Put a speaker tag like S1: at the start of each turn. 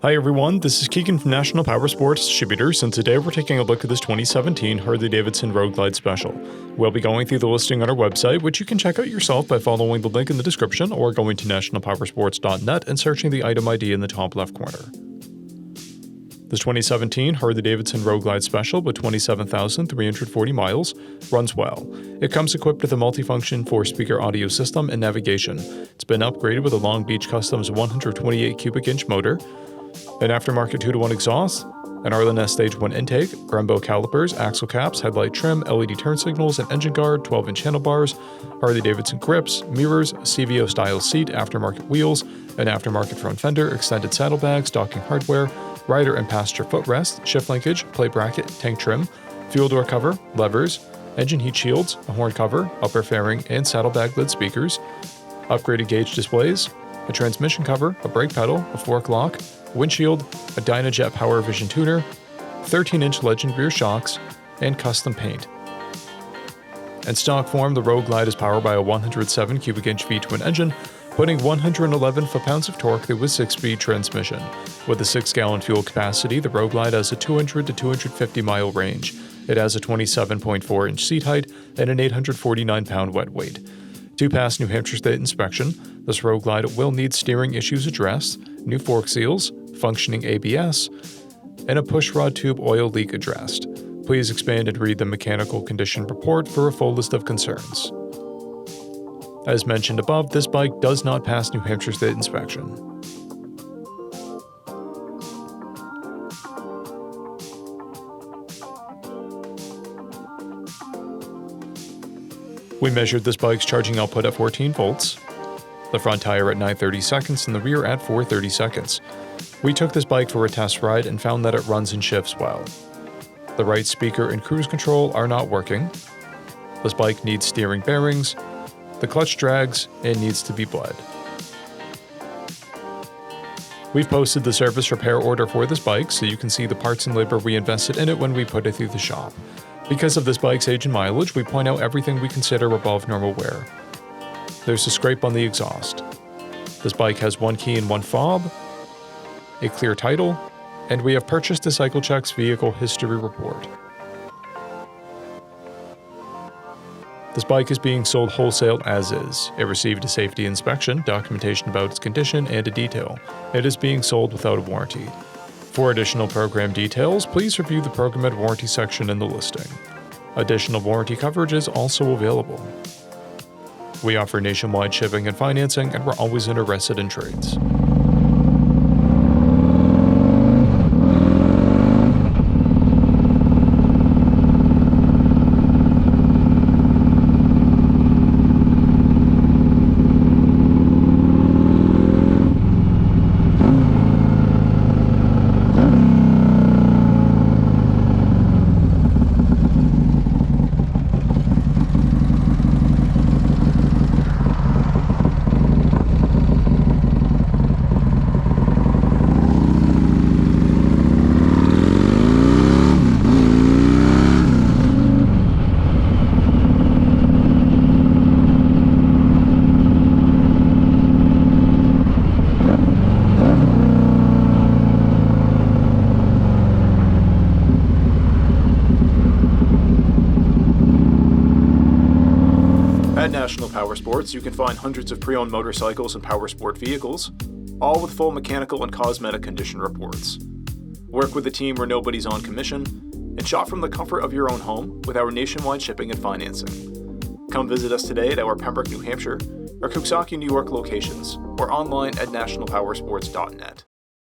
S1: Hi everyone, this is Keegan from National Powersports Distributors, and today we're taking a look at this 2017 Harley-Davidson Road Glide Special. We'll be going through the listing on our website, which you can check out yourself by following the link in the description or going to nationalpowersports.net and searching the item ID in the top left corner. This 2017 Harley-Davidson Road Glide Special with 27,340 miles runs well. It comes equipped with a multifunction 4-speaker audio system and navigation. It's been upgraded with a Long Beach Customs 128 cubic inch motor, an aftermarket 2-to-1 exhaust, an Arlen-S Stage 1 intake, Brembo calipers, axle caps, headlight trim, LED turn signals, an engine guard, 12-inch handlebars, Harley-Davidson grips, mirrors, CVO-style seat, aftermarket wheels, an aftermarket front fender, extended saddlebags, docking hardware, rider and passenger footrest, shift linkage, plate bracket, tank trim, fuel door cover, levers, engine heat shields, a horn cover, upper fairing, and saddlebag lid speakers, upgraded gauge displays, a transmission cover, a brake pedal, a fork lock, windshield, a Dynajet Power Vision tuner, 13-inch Legend rear shocks, and custom paint. In stock form, the Road Glide is powered by a 107 cubic inch V twin engine, putting 111 foot-pounds of torque through a 6-speed transmission. With a 6-gallon fuel capacity, the Road Glide has a 200 to 250 mile range. It has a 27.4-inch seat height and an 849-pound wet weight. To pass New Hampshire State inspection, this Road Glide will need steering issues addressed, new fork seals, functioning ABS, and a pushrod tube oil leak addressed. Please expand and read the mechanical condition report for a full list of concerns. As mentioned above, this bike does not pass New Hampshire State inspection. We measured this bike's charging output at 14 volts, the front tire at 930 seconds and the rear at 430 seconds. We took this bike for a test ride and found that it runs and shifts well. The right speaker and cruise control are not working. This bike needs steering bearings, the clutch drags, and needs to be bled. We've posted the service repair order for this bike so you can see the parts and labor we invested in it when we put it through the shop. Because of this bike's age and mileage, we point out everything we consider above normal wear. There's a scrape on the exhaust. This bike has 1 key and 1 fob, a clear title, and we have purchased a CycleCheck's vehicle history report. This bike is being sold wholesale as is. It received a safety inspection, documentation about its condition, and a detail. It is being sold without a warranty. For additional program details, please review the Program and Warranty section in the listing. Additional warranty coverage is also available. We offer nationwide shipping and financing, and we're always interested in trades.
S2: At National Powersports, you can find hundreds of pre-owned motorcycles and powersport vehicles, all with full mechanical and cosmetic condition reports. Work with a team where nobody's on commission, and shop from the comfort of your own home with our nationwide shipping and financing. Come visit us today at our Pembroke, New Hampshire, or Coxsackie, New York locations, or online at nationalpowersports.net.